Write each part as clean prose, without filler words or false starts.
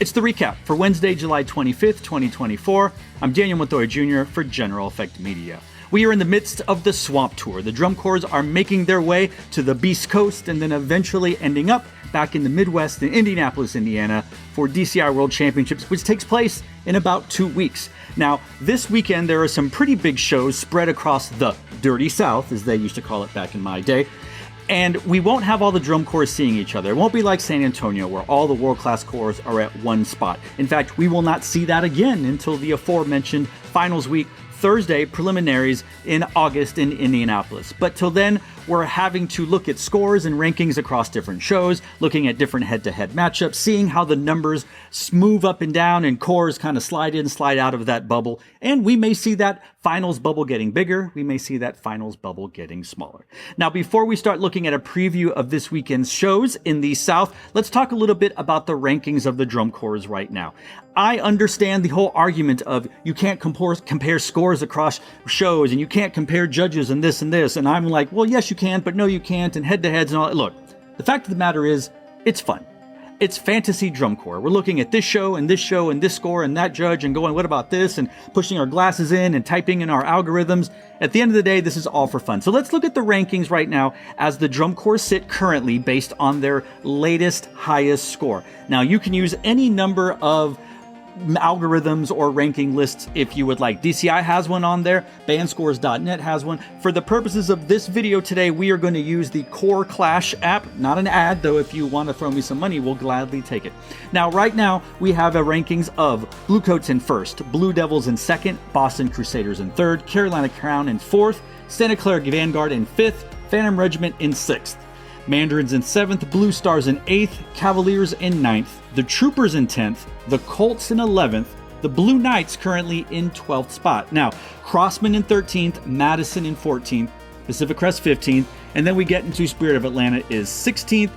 It's the recap for Wednesday, July 25th, 2024. I'm Daniel Montoya Jr. for General Effect Media. We are in the midst of the Swamp Tour. The drum corps are making their way to the Beast Coast and then eventually ending up back in the Midwest in Indianapolis, Indiana for DCI World Championships, which takes place in about 2 weeks. Now, this weekend there are some pretty big shows spread across the Dirty South, as they used to call it back in my day. And we won't have all the drum corps seeing each other. It won't be like San Antonio, where all the world-class corps are at one spot. In fact, we will not see that again until the aforementioned finals week, Thursday preliminaries in August in Indianapolis. But till then, we're having to look at scores and rankings across different shows, looking at different head-to-head matchups, seeing how the numbers move up and down and cores kind of slide in, slide out of that bubble. And we may see that finals bubble getting bigger. We may see that finals bubble getting smaller. Now, before we start looking at a preview of this weekend's shows in the South, let's talk a little bit about the rankings of the drum corps right now. I understand the whole argument of you can't compare scores across shows and you can't compare judges and this and this. And I'm like, well, yes, you can, but no, you can't. And head-to-heads and all that. Look, the fact of the matter is, it's fun. It's fantasy drum corps. We're looking at this show and this score and that judge and going, what about this? And pushing our glasses in and typing in our algorithms. At the end of the day, this is all for fun. So let's look at the rankings right now as the drum corps sit currently based on their latest highest score. Now, you can use any number of algorithms or ranking lists if you would like. DCI has one on there. Bandscores.net has one. For the purposes of this video today, we are going to use the Core Clash app. Not an ad, though. If you want to throw me some money, we'll gladly take it. Now, right now, we have a rankings of Bluecoats in first, Blue Devils in second, Boston Crusaders in third, Carolina Crown in fourth, Santa Clara Vanguard in fifth, Phantom Regiment in sixth, Mandarins in 7th, Blue Stars in 8th, Cavaliers in 9th, the Troopers in 10th, the Colts in 11th, the Blue Knights currently in 12th spot. Now, Crossman in 13th, Madison in 14th, Pacific Crest 15th, and then we get into Spirit of Atlanta is 16th,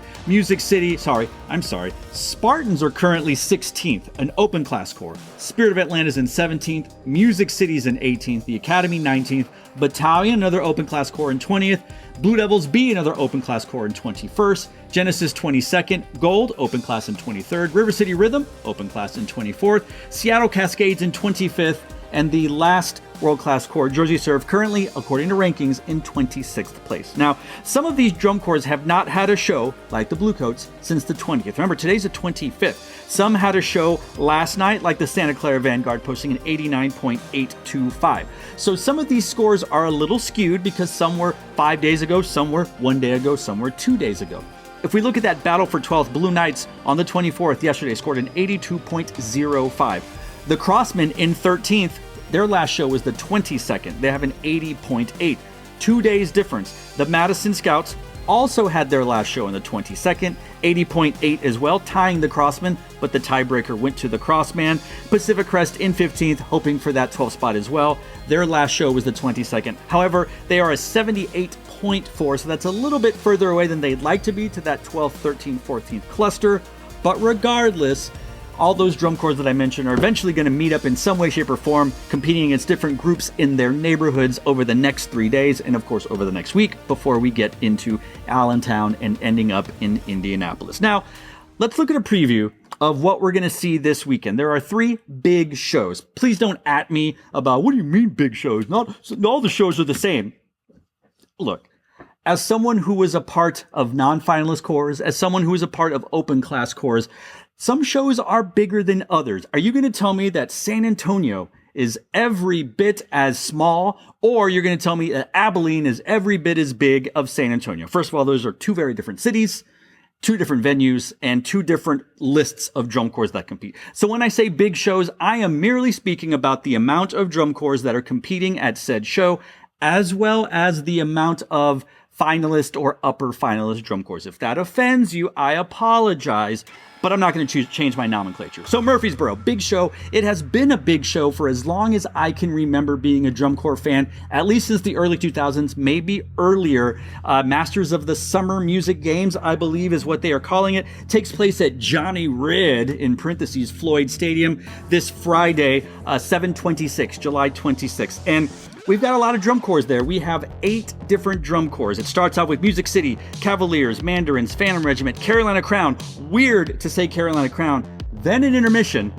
Spartans are currently 16th, an open class corps. Spirit of Atlanta is in 17th, Music City's in 18th, the Academy 19th, Battalion, another open class corps in 20th, Blue Devils B, another open class corps in 21st, Genesis 22nd, Gold, open class in 23rd, River City Rhythm, open class in 24th, Seattle Cascades in 25th, and the last world-class corps, Jersey Serve, currently, according to rankings, in 26th place. Now, some of these drum corps have not had a show, like the Bluecoats, since the 20th. Remember, today's the 25th. Some had a show last night, like the Santa Clara Vanguard, posting an 89.825. So some of these scores are a little skewed because some were 5 days ago, some were 1 day ago, some were 2 days ago. If we look at that battle for 12th, Blue Knights on the 24th yesterday scored an 82.05. The Crossmen in 13th, their last show was the 22nd. They have an 80.8. 2 days difference. The Madison Scouts also had their last show on the 22nd, 80.8 as well, tying the Crossmen, but the tiebreaker went to the Crossman. Pacific Crest in 15th, hoping for that 12th spot as well. Their last show was the 22nd. However, they are a 78.4, so that's a little bit further away than they'd like to be to that 12th, 13th, 14th cluster. But regardless, all those drum corps that I mentioned are eventually going to meet up in some way, shape, or form, competing against different groups in their neighborhoods over the next 3 days, and of course over the next week before we get into Allentown and ending up in Indianapolis. Now, let's look at a preview of what we're going to see this weekend. There are 3 big shows. Please don't at me about, what do you mean big shows? Not all the shows are the same. Look, as someone who was a part of non-finalist corps, as someone who was a part of open class corps, some shows are bigger than others. Are you going to tell me that San Antonio is every bit as small, or you're going to tell me that Abilene is every bit as big of San Antonio? First of all, those are 2 very different cities, 2 different venues, and 2 different lists of drum corps that compete. So when I say big shows, I am merely speaking about the amount of drum corps that are competing at said show, as well as the amount of finalist or upper finalist drum corps. If that offends you, I apologize, but I'm not going to change my nomenclature. So Murfreesboro, big show. It has been a big show for as long as I can remember being a drum corps fan, at least since the early 2000s, maybe earlier. Masters of the Summer Music Games, I believe is what they are calling it, takes place at Johnny Red, in parentheses, Floyd Stadium, this Friday, 7/26, July 26th. And we've got a lot of drum corps there. We have 8 different drum corps. It starts out with Music City, Cavaliers, Mandarins, Phantom Regiment, Carolina Crown. Weird to say Carolina Crown. Then in intermission,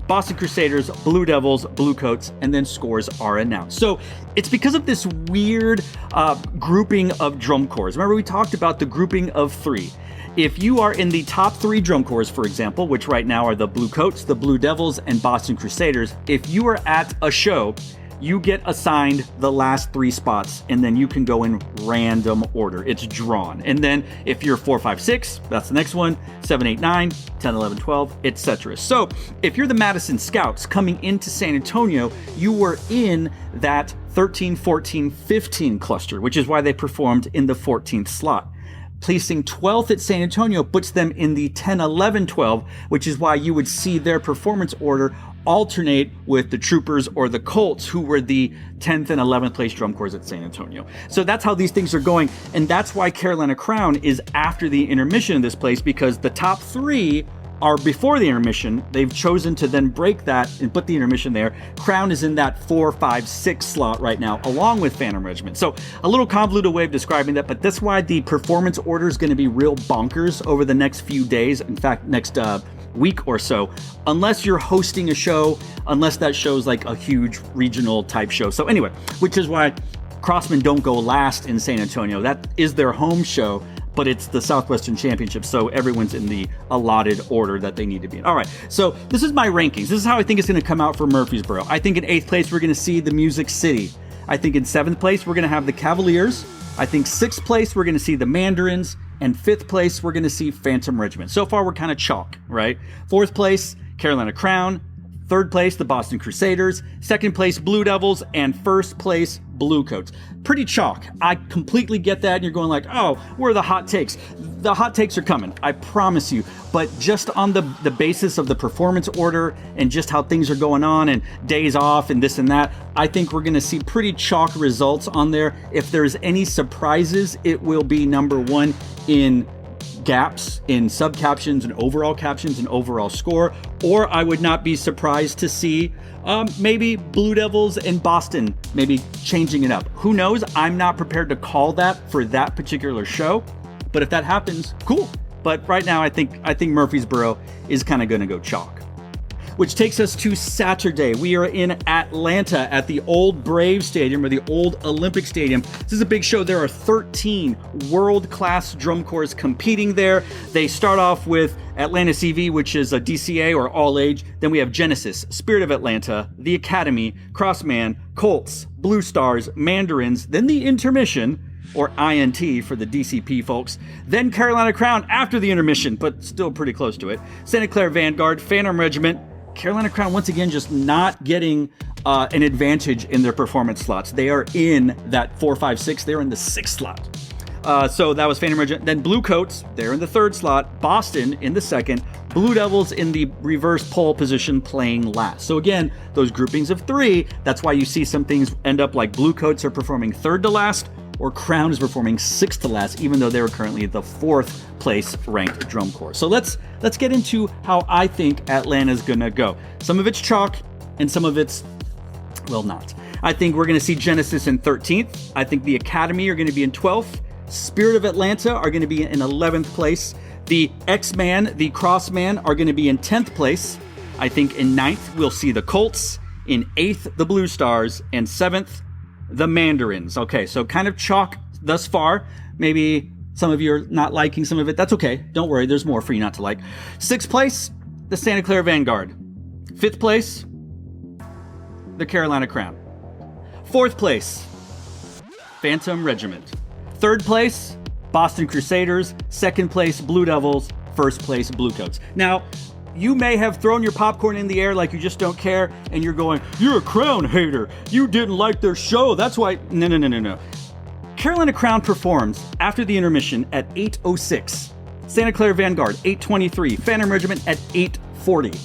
Boston Crusaders, Blue Devils, Bluecoats, and then scores are announced. So it's because of this weird grouping of drum corps. Remember, we talked about the grouping of 3. If you are in the top 3 drum corps, for example, which right now are the Bluecoats, the Blue Devils, and Boston Crusaders, if you are at a show, you get assigned the last 3 spots, and then you can go in random order. It's drawn. And then if you're 4, 5, 6, that's the next one, 7, 8, 9, 10, 11, 12, etc. So if you're the Madison Scouts coming into San Antonio, you were in that 13, 14, 15 cluster, which is why they performed in the 14th slot. Placing 12th at San Antonio puts them in the 10, 11, 12, which is why you would see their performance order alternate with the Troopers or the Colts, who were the 10th and 11th place drum corps at San Antonio. So that's how these things are going, and that's why Carolina Crown is after the intermission in this place, because the top 3 are before the intermission. They've chosen to then break that and put the intermission there. Crown is in that 4, 5, 6 slot right now, along with Phantom Regiment. So a little convoluted way of describing that, but that's why the performance order is going to be real bonkers over the next few days. In fact, next week or so, unless you're hosting a show, unless that show's like a huge regional type show. So anyway, which is why Crossmen don't go last in San Antonio. That is their home show, but it's the Southwestern Championship, so everyone's in the allotted order that they need to be in. All right, so this is my rankings. This is how I think it's going to come out for Murfreesboro. I think in 8th place, we're going to see the Music City. I think in 7th place, we're going to have the Cavaliers. I think 6th place, we're going to see the Mandarins. And 5th place, we're going to see Phantom Regiment. So far, we're kind of chalk, right? 4th place, Carolina Crown. 3rd place, the Boston Crusaders. 2nd place, Blue Devils. And 1st place, Bluecoats. Pretty chalk. I completely get that. And you're going like, oh, where are the hot takes? The hot takes are coming, I promise you. But just on the basis of the performance order and just how things are going on and days off and this and that, I think we're going to see pretty chalk results on there. If there's any surprises, it will be number 1 in gaps in sub-captions and overall score, or I would not be surprised to see maybe Blue Devils and Boston maybe changing it up. Who knows? I'm not prepared to call that for that particular show, but if that happens, cool. But right now, I think Murfreesboro is kind of going to go chalk. Which takes us to Saturday. We are in Atlanta at the old Brave Stadium, or the old Olympic Stadium. This is a big show. There are 13 world-class drum corps competing there. They start off with Atlanta CV, which is a DCA or all-age. Then we have Genesis, Spirit of Atlanta, the Academy, Crossman, Colts, Blue Stars, Mandarins, then the intermission, or INT for the DCP folks. Then Carolina Crown after the intermission, but still pretty close to it. Santa Clara Vanguard, Phantom Regiment. Carolina Crown, once again, just not getting an advantage in their performance slots. They are in that 4, 5, 6. They're in the 6th slot. So that was Phantom Regiment. Then Bluecoats, they're in the 3rd slot. Boston in the 2nd. Blue Devils in the reverse pole position, playing last. So again, those groupings of 3, that's why you see some things end up like Bluecoats are performing 3rd to last, or Crown is performing 6th to last, even though they were currently the 4th place ranked drum corps. So let's get into how I think Atlanta's gonna go. Some of it's chalk, and some of it's, well, not. I think we're gonna see Genesis in 13th. I think the Academy are gonna be in 12th. Spirit of Atlanta are gonna be in 11th place. The X-Man, the Crossman are gonna be in 10th place. I think in 9th, we'll see the Colts. In 8th, the Blue Stars. And 7th, the Mandarins. Okay, so kind of chalk thus far. Maybe some of you are not liking some of it. That's okay. Don't worry. There's more for you not to like. 6th place, the Santa Clara Vanguard. 5th place, the Carolina Crown. 4th place, Phantom Regiment. 3rd place, Boston Crusaders. 2nd place, Blue Devils. 1st place, Bluecoats. Now, you may have thrown your popcorn in the air like you just don't care, and you're going, you're a Crown hater. You didn't like their show. That's why. No. Carolina Crown performs after the intermission at 8:06. Santa Clara Vanguard, 8:23. Phantom Regiment at 8:40.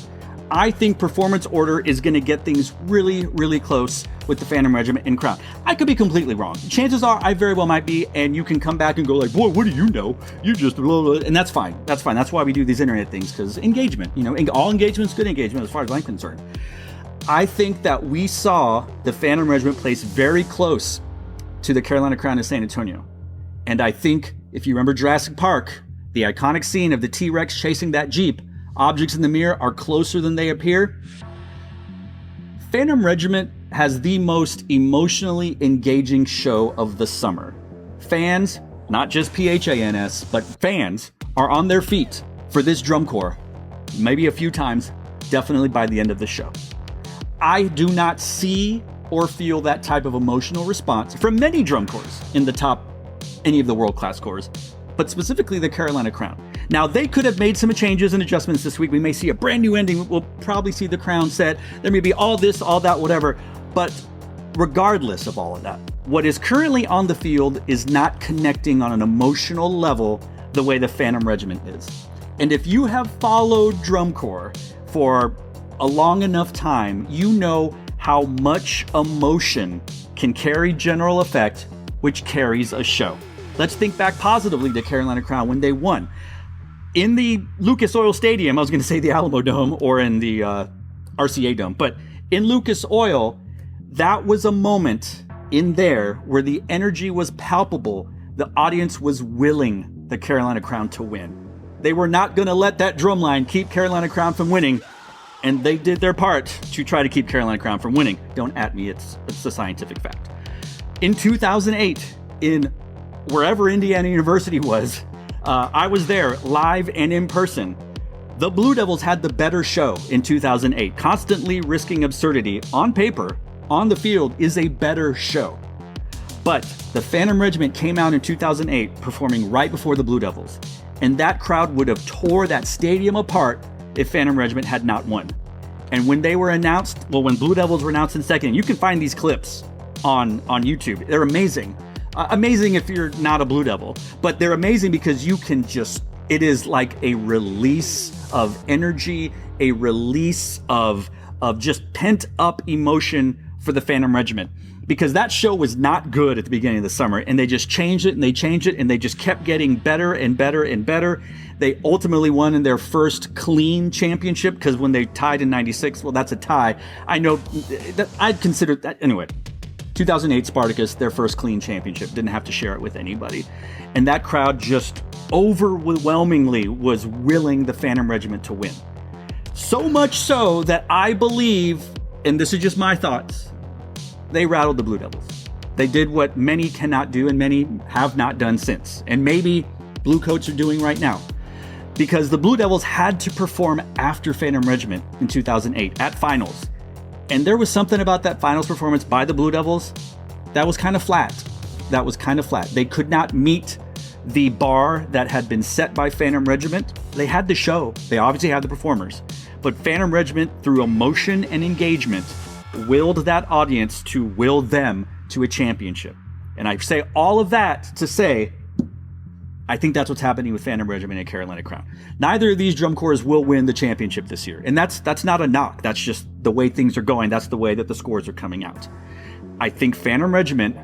I think performance order is going to get things really, really close with the Phantom Regiment and Crown. I could be completely wrong. Chances are I very well might be, and you can come back and go like, boy, what do you know? You just blah, blah. And that's fine. That's fine. That's why we do these internet things, because engagement, all engagement is good engagement as far as I'm concerned. I think that we saw the Phantom Regiment place very close to the Carolina Crown in San Antonio. And I think, if you remember Jurassic Park, the iconic scene of the T-Rex chasing that Jeep, Objects in the Mirror are closer than they appear. Phantom Regiment has the most emotionally engaging show of the summer. Fans, not just PHANS, but fans are on their feet for this drum corps, maybe a few times, definitely by the end of the show. I do not see or feel that type of emotional response from many drum corps in the top any of the world-class corps, but specifically the Carolina Crown. Now, they could have made some changes and adjustments this week. We may see a brand new ending. We'll probably see the crown set. There may be all this, all that, whatever. But regardless of all of that, what is currently on the field is not connecting on an emotional level the way the Phantom Regiment is. And if you have followed drum corps for a long enough time, you know how much emotion can carry general effect, which carries a show. Let's think back positively to Carolina Crown when they won. In the Lucas Oil Stadium, I was going to say the Alamo Dome or in the RCA Dome, but in Lucas Oil, that was a moment in there where the energy was palpable. The audience was willing the Carolina Crown to win. They were not going to let that drum line keep Carolina Crown from winning, and they did their part to try to keep Carolina Crown from winning. Don't at me, it's a scientific fact. In 2008, in wherever Indiana University was, I was there live and in person. The Blue Devils had the better show in 2008. Constantly Risking Absurdity on paper, on the field, is a better show. But the Phantom Regiment came out in 2008 performing right before the Blue Devils. And that crowd would have tore that stadium apart if Phantom Regiment had not won. And when they were announced, well, when Blue Devils were announced in second, you can find these clips on YouTube. They're amazing. Amazing if you're not a Blue Devil, but they're amazing because you can just, it is like a release of energy, a release of just pent up emotion for the Phantom Regiment. Because that show was not good at the beginning of the summer, and they just changed it and they changed it and they just kept getting better and better and better. They ultimately won in their first clean championship, because when they tied in 96, well, that's a tie. I know that I'd consider that anyway. 2008 Spartacus, their first clean championship, didn't have to share it with anybody. And that crowd just overwhelmingly was willing the Phantom Regiment to win. So much so that I believe, and this is just my thoughts, they rattled the Blue Devils. They did what many cannot do and many have not done since. And maybe Blue Coats are doing right now. Because the Blue Devils had to perform after Phantom Regiment in 2008 at finals. And there was something about that finals performance by the Blue Devils that was kind of flat. They could not meet the bar that had been set by Phantom Regiment. They had the show. They obviously had the performers. But Phantom Regiment, through emotion and engagement, willed that audience to will them to a championship. And I say all of that to say, I think that's what's happening with Phantom Regiment and Carolina Crown. Neither of these drum corps will win the championship this year. And that's not a knock. That's just the way things are going. That's the way that the scores are coming out. I think Phantom Regiment,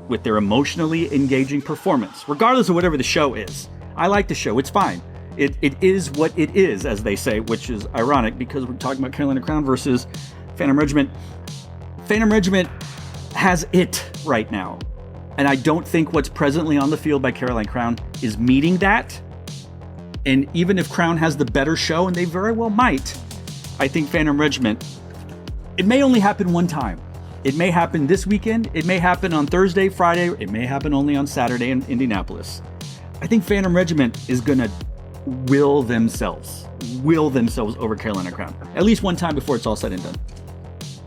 with their emotionally engaging performance, regardless of whatever the show is, I like the show. It's fine. It is what it is, as they say, which is ironic because we're talking about Carolina Crown versus Phantom Regiment. Phantom Regiment has it right now. And I don't think what's presently on the field by Carolina Crown is meeting that. And even if Crown has the better show, and they very well might, I think Phantom Regiment, it may only happen one time. It may happen this weekend. It may happen on Thursday, Friday. It may happen only on Saturday in Indianapolis. I think Phantom Regiment is going to will themselves over Carolina Crown. At least one time before it's all said and done.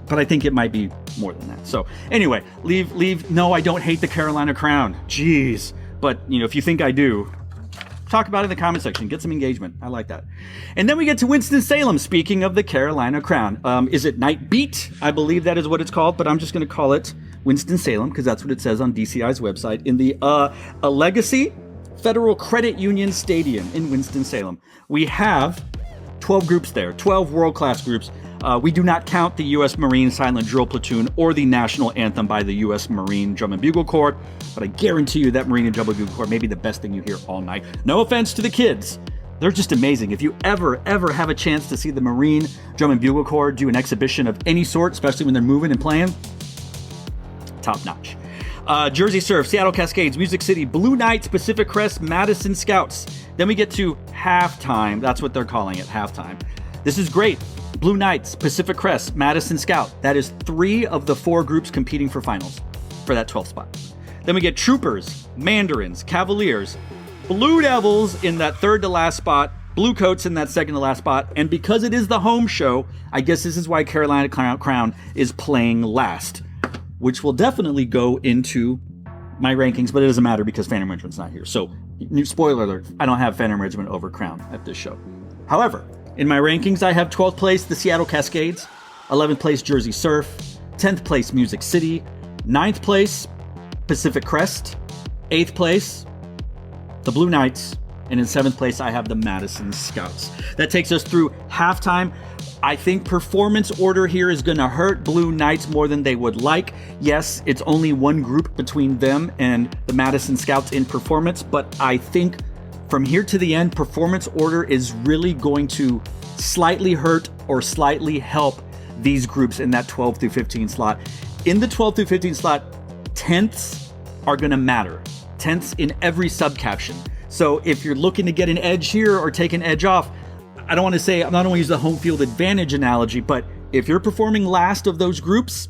But I think it might be more than that. So anyway, no, I don't hate the Carolina Crown. Jeez. But, if you think I do, talk about it in the comment section. Get some engagement. I like that. And then we get to Winston-Salem, speaking of the Carolina Crown. Is it NightBEAT? I believe that is what it's called, but I'm just going to call it Winston-Salem because that's what it says on DCI's website. In the Legacy Federal Credit Union Stadium in Winston-Salem. We have 12 groups there, 12 world-class groups. We do not count the U.S. Marine Silent Drill Platoon or the national anthem by the U.S. Marine Drum and Bugle Corps, but I guarantee you that Marine and Drum and Bugle Corps may be the best thing you hear all night. No offense to the kids. They're just amazing. If you ever have a chance to see the Marine Drum and Bugle Corps do an exhibition of any sort, especially when they're moving and playing, top notch. Jersey Surf, Seattle Cascades, Music City, Blue Knights, Pacific Crest, Madison Scouts. Then we get to halftime. That's what they're calling it, halftime. This is great. Blue Knights, Pacific Crest, Madison Scout. That is 3 of the 4 groups competing for finals for that 12th spot. Then we get Troopers, Mandarins, Cavaliers, Blue Devils in that 3rd to last spot, Blue Coats in that 2nd to last spot. And because it is the home show, I guess this is why Carolina Crown is playing last, which will definitely go into my rankings, but it doesn't matter because Phantom Regiment's not here. So, new spoiler alert, I don't have Phantom Regiment over Crown at this show. However, in my rankings, I have 12th place, the Seattle Cascades, 11th place, Jersey Surf, 10th place, Music City, 9th place, Pacific Crest, 8th place, the Blue Knights, and in 7th place, I have the Madison Scouts. That takes us through halftime. I think performance order here is going to hurt Blue Knights more than they would like. Yes, it's only one group between them and the Madison Scouts in performance, but I think from here to the end, performance order is really going to slightly hurt or slightly help these groups in that 12 through 15 slot. In the 12 through 15 slot, 10ths are going to matter. 10ths in every subcaption. So if you're looking to get an edge here or take an edge off, I don't want to say, I'm not going to use the home field advantage analogy, but if you're performing last of those groups,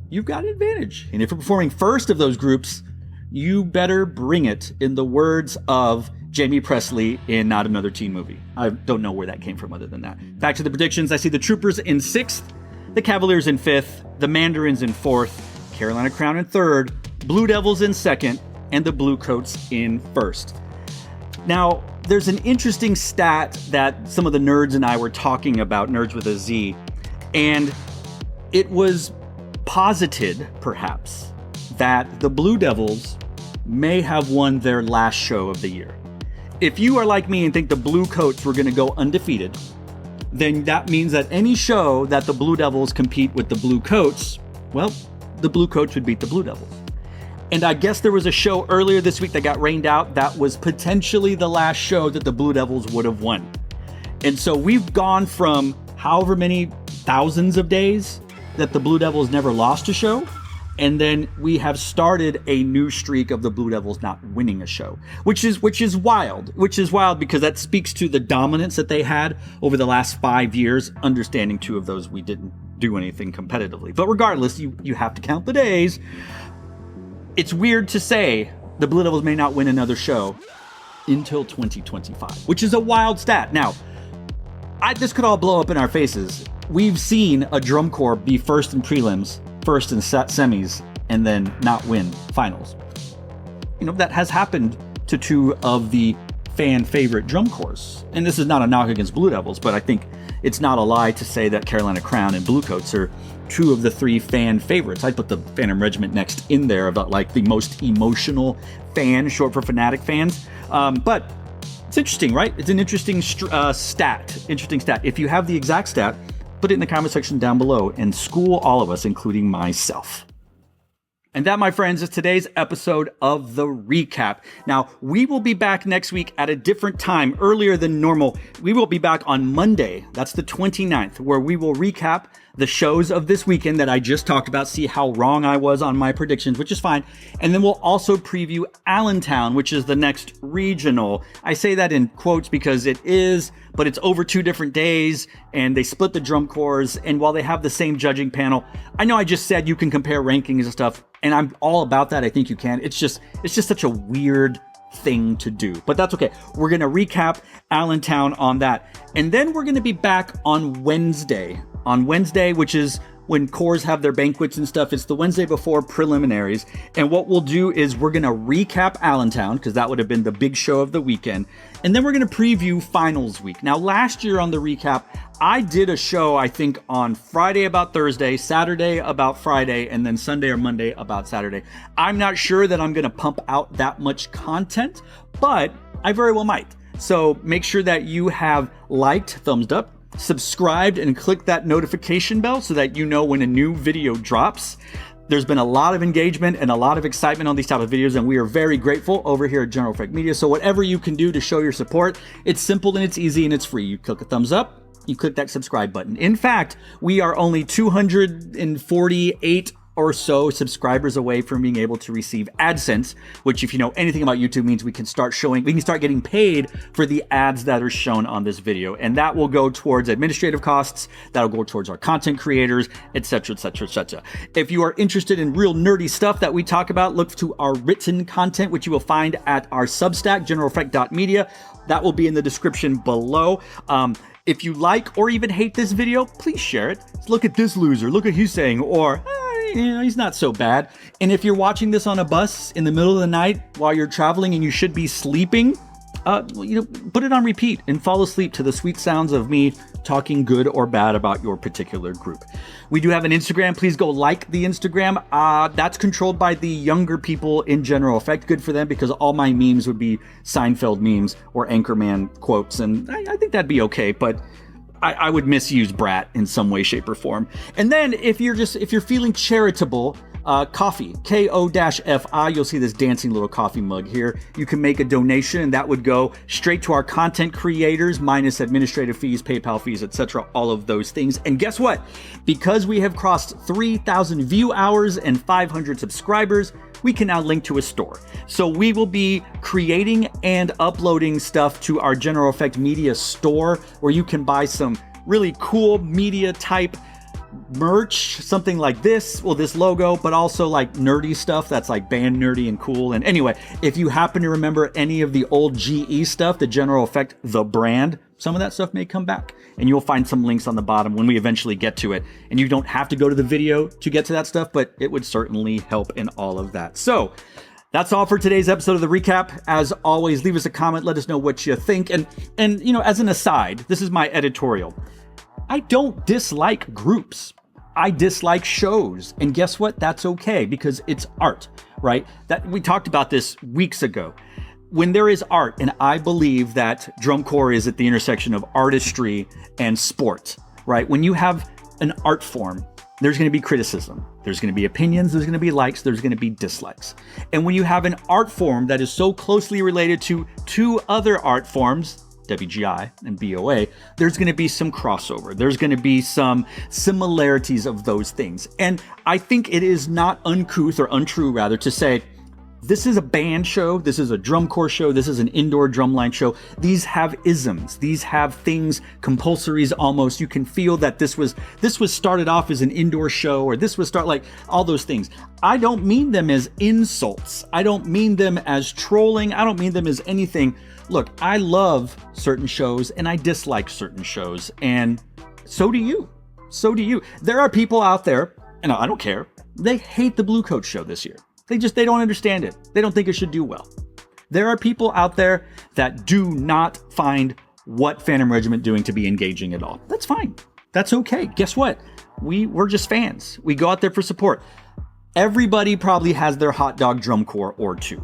you've got an advantage. And if you're performing first of those groups, you better bring it, in the words of Jamie Presley in Not Another Teen Movie. I don't know where that came from other than that. Back to the predictions. I see the Troopers in 6th, the Cavaliers in 5th, the Mandarins in 4th, Carolina Crown in 3rd, Blue Devils in 2nd, and the Blue Coats in 1st. Now, there's an interesting stat that some of the nerds and I were talking about, nerds with a Z, and it was posited, perhaps, that the Blue Devils may have won their last show of the year. If you are like me and think the Blue Coats were going to go undefeated, then that means that any show that the Blue Devils compete with the Blue Coats, well, the Blue Coats would beat the Blue Devils. And I guess there was a show earlier this week that got rained out that was potentially the last show that the Blue Devils would have won. And so we've gone from however many thousands of days that the Blue Devils never lost a show, and then we have started a new streak of the Blue Devils not winning a show, which is wild because that speaks to the dominance that they had over the last 5 years, understanding 2 of those we didn't do anything competitively. But regardless, you have to count the days. It's weird to say the Blue Devils may not win another show until 2025, which is a wild stat. Now, this could all blow up in our faces. We've seen a drum corps be first in prelims, first in semis, and then not win finals. You know, that has happened to 2 of the fan favorite drum corps. And this is not a knock against Blue Devils, but I think it's not a lie to say that Carolina Crown and Blue Coats are 2 of the 3 fan favorites. I'd put the Phantom Regiment next in there about like the most emotional fan, short for fanatic fans. But it's interesting, right? It's an interesting stat. Interesting stat. If you have the exact stat, put it in the comment section down below and school all of us, including myself. And that, my friends, is today's episode of The Recap. Now, we will be back next week at a different time, earlier than normal. We will be back on Monday, that's the 29th, where we will recap the shows of this weekend that I just talked about, see how wrong I was on my predictions, which is fine. And then we'll also preview Allentown, which is the next regional. I say that in quotes because it is, but it's over 2 different days, and they split the drum corps. And while they have the same judging panel, I know I just said you can compare rankings and stuff, and I'm all about that. I think you can. It's just such a weird thing to do, but that's okay. We're going to recap Allentown on that. And then we're going to be back on Wednesday, which is when corps have their banquets and stuff. It's the Wednesday before preliminaries. And what we'll do is we're going to recap Allentown, because that would have been the big show of the weekend. And then we're going to preview finals week. Now, last year on the recap, I did a show, I think, on Friday about Thursday, Saturday about Friday, and then Sunday or Monday about Saturday. I'm not sure that I'm going to pump out that much content, but I very well might. So make sure that you have liked, thumbs up, subscribed, and click that notification bell so that you know when a new video drops. There's been a lot of engagement and a lot of excitement on these type of videos, and we are very grateful over here at General Effect Media. So whatever you can do to show your support, it's simple and it's easy and it's free. You click a thumbs up, you click that subscribe button. In fact, we are only 248 or so subscribers away from being able to receive AdSense, which, if you know anything about YouTube, means we can start getting paid for the ads that are shown on this video. And that will go towards administrative costs, that'll go towards our content creators, etc., etc., etc. If you are interested in real nerdy stuff that we talk about, look to our written content, which you will find at our Substack, generaleffect.media. That will be in the description below. If you like or even hate this video, please share it. Look at this loser, look at he's saying, or he's not so bad. And if you're watching this on a bus in the middle of the night while you're traveling and you should be sleeping, put it on repeat and fall asleep to the sweet sounds of me talking good or bad about your particular group. We do have an Instagram. Please go like the Instagram. That's controlled by the younger people in General Effect. Good for them, because all my memes would be Seinfeld memes or Anchorman quotes, and I think that'd be okay, but I would misuse brat in some way, shape, or form. And then if you're feeling charitable, coffee, KO-FI, you'll see this dancing little coffee mug here. You can make a donation, and that would go straight to our content creators, minus administrative fees, PayPal fees, etc., all of those things. And guess what? Because we have crossed 3,000 view hours and 500 subscribers, we can now link to a store. So we will be creating and uploading stuff to our General Effect Media store, where you can buy some really cool media type merch, something like this, well, this logo, but also like nerdy stuff that's like band nerdy and cool. And anyway, if you happen to remember any of the old GE stuff, the General Effect, the brand, some of that stuff may come back, and you'll find some links on the bottom when we eventually get to it. And you don't have to go to the video to get to that stuff, but it would certainly help in all of that. So that's all for today's episode of the recap. As always, leave us a comment, let us know what you think. And as an aside, this is my editorial. I don't dislike groups. I dislike shows. And guess what? That's okay, because it's art, right? That we talked about this weeks ago. When there is art, and I believe that drum corps is at the intersection of artistry and sport, right? When you have an art form, there's going to be criticism. There's going to be opinions. There's going to be likes. There's going to be dislikes. And when you have an art form that is so closely related to two other art forms, WGI and BOA, there's going to be some crossover. There's going to be some similarities of those things. And I think it is not uncouth, or untrue rather, to say, this is a band show, this is a drum corps show, this is an indoor drumline show. These have isms, these have things, compulsories almost. You can feel that this was started off as an indoor show, or this was like all those things. I don't mean them as insults. I don't mean them as trolling. I don't mean them as anything. Look, I love certain shows and I dislike certain shows, and so do you. So do you. There are people out there, and I don't care, they hate the Blue Coat show this year. They don't understand it. They don't think it should do well. There are people out there that do not find what Phantom Regiment doing to be engaging at all. That's fine. That's okay. Guess what? We're just fans. We go out there for support. Everybody probably has their hot dog drum corps or two.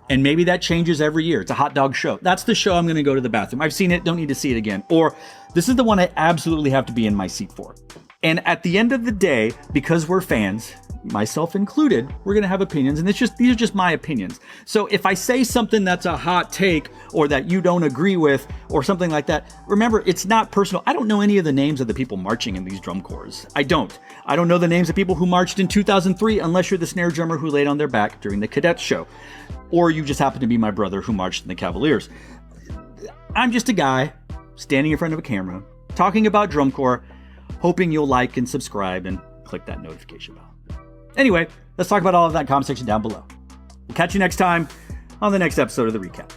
And maybe that changes every year. It's a hot dog show. That's the show I'm going to go to the bathroom. I've seen it. Don't need to see it again. Or this is the one I absolutely have to be in my seat for. And at the end of the day, because we're fans, myself included, we're going to have opinions, and these are just my opinions. So if I say something that's a hot take, or that you don't agree with, or something like that, remember, it's not personal. I don't know any of the names of the people marching in these drum corps. I don't know the names of people who marched in 2003, unless you're the snare drummer who laid on their back during the cadets show, or you just happen to be my brother who marched in the Cavaliers. I'm just a guy standing in front of a camera talking about drum corps, hoping you'll like and subscribe and click that notification bell. Anyway, let's talk about all of that in the comment section down below. We'll catch you next time on the next episode of The Recap.